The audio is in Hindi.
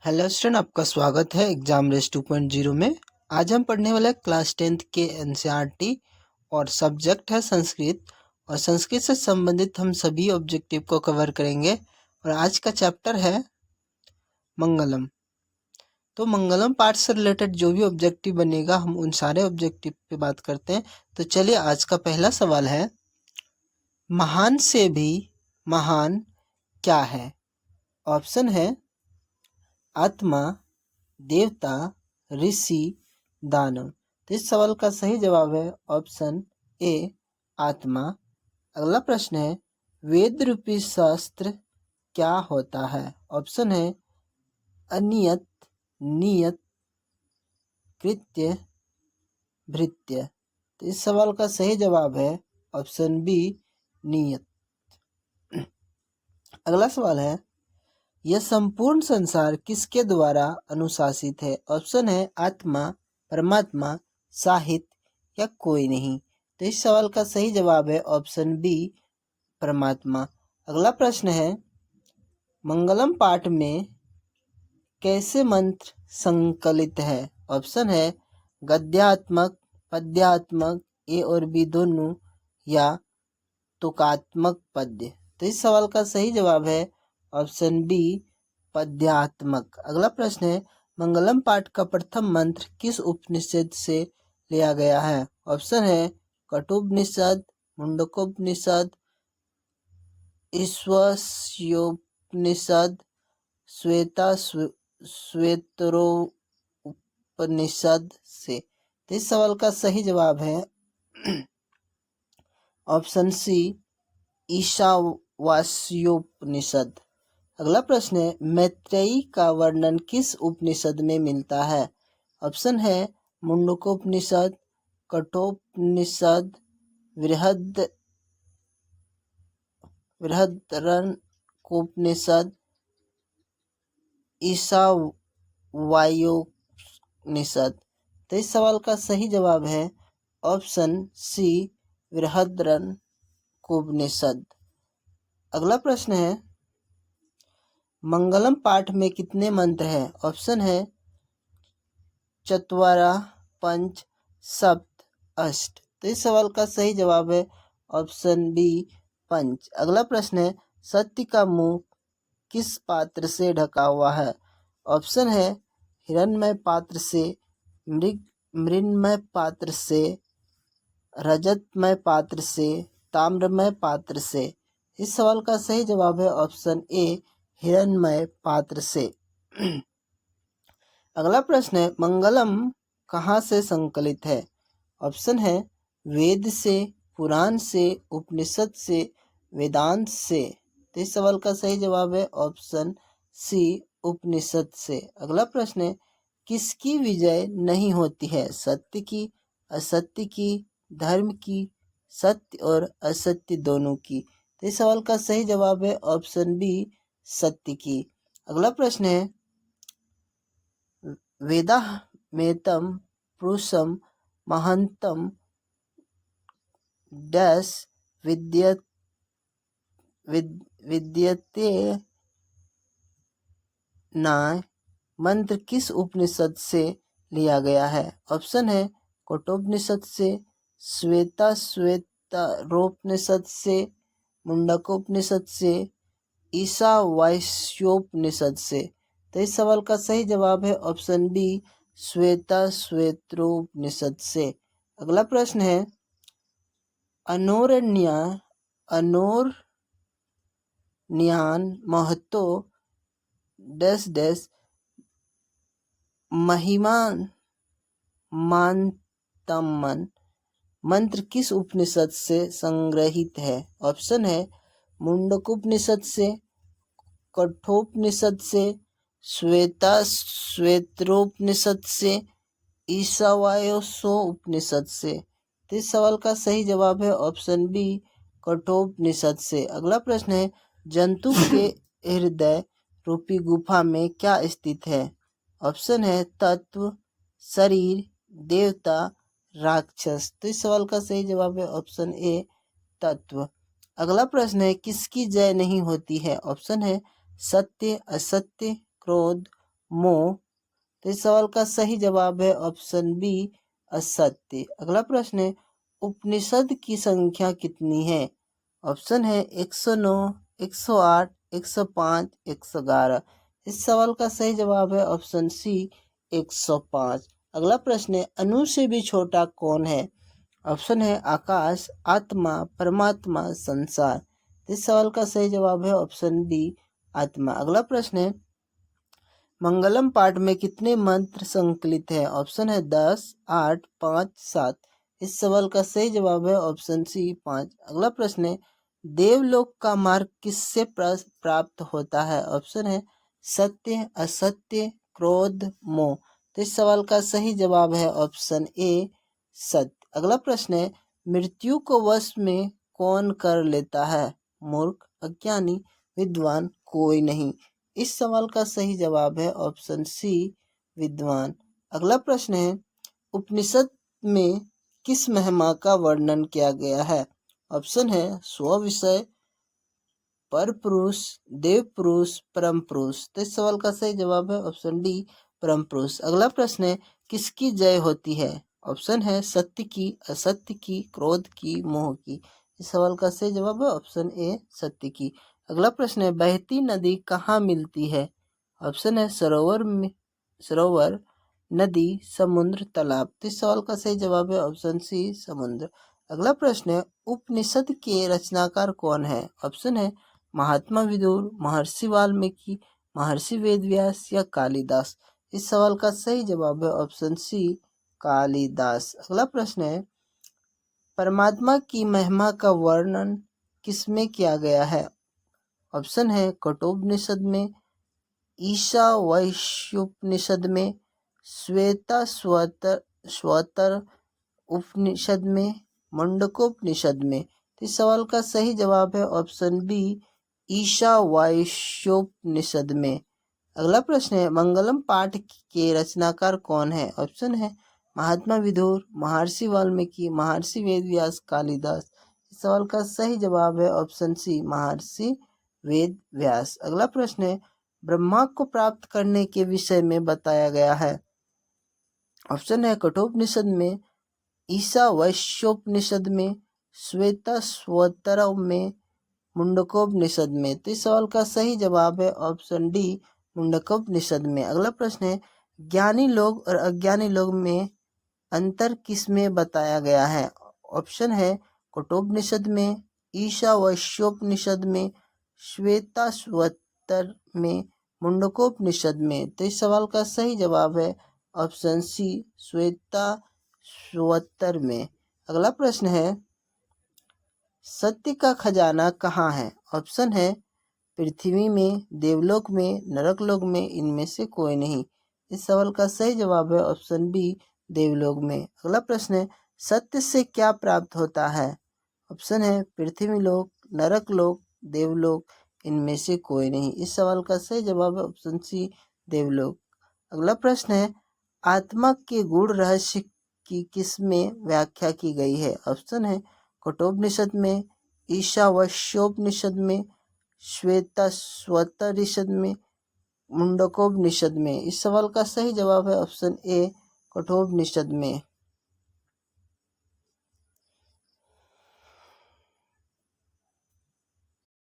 हेलो स्टूडेंट, आपका स्वागत है एग्जाम रेस 2.0 में। आज हम पढ़ने वाले क्लास 10th के एनसीईआरटी और सब्जेक्ट है संस्कृत। और संस्कृत से संबंधित हम सभी ऑब्जेक्टिव को कवर करेंगे। और आज का चैप्टर है मंगलम। तो मंगलम पाठ से रिलेटेड जो भी ऑब्जेक्टिव बनेगा हम उन सारे ऑब्जेक्टिव पे बात करते हैं। तो चलिए, आज का पहला सवाल है, महान से भी महान क्या है? ऑप्शन है आत्मा, देवता, ऋषि, दानव। तो इस सवाल का सही जवाब है ऑप्शन ए, आत्मा। अगला प्रश्न है, वेद रूपी शास्त्र क्या होता है? ऑप्शन है अनियत, नियत, कृत्य, भृत्य। तो इस सवाल का सही जवाब है ऑप्शन बी, नियत। अगला सवाल है, यह संपूर्ण संसार किसके द्वारा अनुशासित है? ऑप्शन है आत्मा, परमात्मा, साहित्य या कोई नहीं। तो इस सवाल का सही जवाब है ऑप्शन बी, परमात्मा। अगला प्रश्न है, मंगलम पाठ में कैसे मंत्र संकलित है? ऑप्शन है गद्यात्मक, पद्यात्मक, ए और बी दोनों, या तुकात्मक पद्य। तो इस सवाल का सही जवाब है ऑप्शन बी, पद्यात्मक। अगला प्रश्न है, मंगलम पाठ का प्रथम मंत्र किस उपनिषद से लिया गया है? ऑप्शन है कठोपनिषद, मुंडकोपनिषद, ईशावास्योपनिषद, श्वेतरोपनिषद से। तो इस सवाल का सही जवाब है ऑप्शन सी, ईशावास्योपनिषद। अगला प्रश्न है, मैत्रेयी का वर्णन किस उपनिषद में मिलता है? ऑप्शन है मुंडकोपनिषद, कठोपनिषद, बृहदारण्यकोपनिषद, ईशावास्योपनिषद। तो इस सवाल का सही जवाब है ऑप्शन सी, बृहदारण्यकोपनिषद। अगला प्रश्न है, मंगलम पाठ में कितने मंत्र हैं? ऑप्शन है चत्वारा, पंच, सप्त, अष्ट। तो इस सवाल का सही जवाब है ऑप्शन बी, पंच। अगला प्रश्न है, सत्य का मुंह किस पात्र से ढका हुआ है? ऑप्शन है हिरण्मय पात्र से, मृन्मय पात्र से, रजतमय पात्र से, ताम्रमय पात्र से। इस सवाल का सही जवाब है ऑप्शन ए, हिरण्मय पात्र से। अगला प्रश्न है, मंगलम कहाँ से संकलित है? ऑप्शन है वेद से, पुराण से, उपनिषद से, वेदांत से। तो इस सवाल का सही जवाब है ऑप्शन सी, उपनिषद से। अगला प्रश्न है, किसकी विजय नहीं होती है? सत्य की, असत्य की, धर्म की, सत्य और असत्य दोनों की। तो इस सवाल का सही जवाब है ऑप्शन बी, सत्य की। अगला प्रश्न है, वेदाहमेतम पुरुषम महंतम डैश विद्यते न मंत्र किस उपनिषद से लिया गया है? ऑप्शन है कठोपनिषद से, श्वेतरोपनिषद से, मुंडकोपनिषद से, ईशावास्योपनिषद से। तो इस सवाल का सही जवाब है ऑप्शन बी, श्वेतरोपनिषद से। अगला प्रश्न है, अनोरण्यन महतो डैश डैश महिमानतमन मंत्र किस उपनिषद से संग्रहित है? ऑप्शन है मुंडकोपनिषद से, कठोपनिषद से, श्वेतरोपनिषद से, ईशावास्योपनिषद से। तो इस सवाल का सही जवाब है ऑप्शन बी, कठोपनिषद से। अगला प्रश्न है, जंतु के हृदय रूपी गुफा में क्या स्थित है? ऑप्शन है तत्व, शरीर, देवता, राक्षस। तो इस सवाल का सही जवाब है ऑप्शन ए, तत्व। अगला प्रश्न है, किसकी जय नहीं होती है? ऑप्शन है सत्य, असत्य, क्रोध, मोह। तो इस सवाल का सही जवाब है ऑप्शन बी असत्य। अगला प्रश्न है उपनिषद की संख्या कितनी है? ऑप्शन है 109, 108, 105, 111। इस सवाल का सही जवाब है ऑप्शन सी 105। अगला प्रश्न है अणु से भी छोटा कौन है? ऑप्शन है आकाश, आत्मा, परमात्मा, संसार। इस सवाल का सही जवाब है ऑप्शन डी आत्मा। अगला प्रश्न है मंगलम पाठ में कितने मंत्र संकलित हैं? ऑप्शन है 10, 8, 5, 7। इस सवाल का सही जवाब है ऑप्शन सी 5। अगला प्रश्न है देवलोक का मार्ग किससे प्राप्त होता है? ऑप्शन है सत्य, असत्य, क्रोध, मोह। तो इस सवाल का सही जवाब है ऑप्शन ए सत्य। अगला प्रश्न है मृत्यु को वश में कौन कर लेता है? मूर्ख, अज्ञानी, विद्वान, कोई नहीं। इस सवाल का सही जवाब है ऑप्शन सी विद्वान। अगला प्रश्न है उपनिषद में किस महिमा का वर्णन किया गया है? ऑप्शन है स्व विषय, पर पुरुष, देव पुरुष, परम पुरुष। तो इस सवाल का सही जवाब है ऑप्शन डी परम पुरुष। अगला प्रश्न है किसकी जय होती है? ऑप्शन है सत्य की, असत्य की, क्रोध की, मोह की। इस सवाल का सही जवाब है ऑप्शन ए सत्य की। अगला प्रश्न है बहती नदी कहाँ मिलती है? ऑप्शन है सरोवर, नदी, समुद्र, तालाब। तो इस सवाल का सही जवाब है ऑप्शन सी समुद्र। अगला प्रश्न है उपनिषद के रचनाकार कौन है? ऑप्शन है महात्मा विदुर, महर्षि वाल्मीकि, महर्षि वेदव्यास या कालिदास। इस सवाल का सही जवाब है ऑप्शन सी कालिदास। अगला प्रश्न है परमात्मा की महिमा का वर्णन किसमें किया गया है? ऑप्शन है कठोपनिषद में, ईशावास्योपनिषद में, श्वेता स्वतर उपनिषद में, मुंडकोपनिषद में। तो इस सवाल का सही जवाब है ऑप्शन बी ईशावास्योपनिषद में। अगला प्रश्न है मंगलम पाठ के रचनाकार कौन है? ऑप्शन है महात्मा विदुर, महर्षि वाल्मीकि, महर्षि वेदव्यास, कालिदास। इस सवाल का सही जवाब है ऑप्शन सी महर्षि वेद व्यास। अगला प्रश्न है ब्रह्मा को प्राप्त करने के विषय में बताया गया है? ऑप्शन है कठोपनिषद में, ईशावास्योपनिषद में, श्वेता स्वतर में, मुंडकोपनिषद में। तो इस सवाल का सही जवाब है ऑप्शन डी मुंडकोपनिषद में। अगला प्रश्न है ज्ञानी लोग और अज्ञानी लोग में अंतर किस में बताया गया है? ऑप्शन है कठोपनिषद में, ईशावास्योपनिषद में, श्वेताश्वतर में, मुंडकोपनिषद में। तो इस सवाल का सही जवाब है ऑप्शन सी श्वेताश्वतर में। अगला प्रश्न है सत्य का खजाना कहाँ है? ऑप्शन है पृथ्वी में, देवलोक में, नरकलोक में, इनमें से कोई नहीं। इस सवाल का सही जवाब है ऑप्शन बी देवलोक में। अगला प्रश्न है सत्य से क्या प्राप्त होता है? ऑप्शन है पृथ्वी लोक, नरक लोक, देवलोक, इनमें से कोई नहीं। इस सवाल का सही जवाब है ऑप्शन सी देवलोक। अगला प्रश्न है आत्मा के गूढ़ रहस्य की किस में व्याख्या की गई है? ऑप्शन है कठोपनिषद में, ईशावास्योपनिषद में, श्वेताश्वतरिषद में, मुंडकोपनिषद में। इस सवाल का सही जवाब है ऑप्शन ए कठोपनिषद में।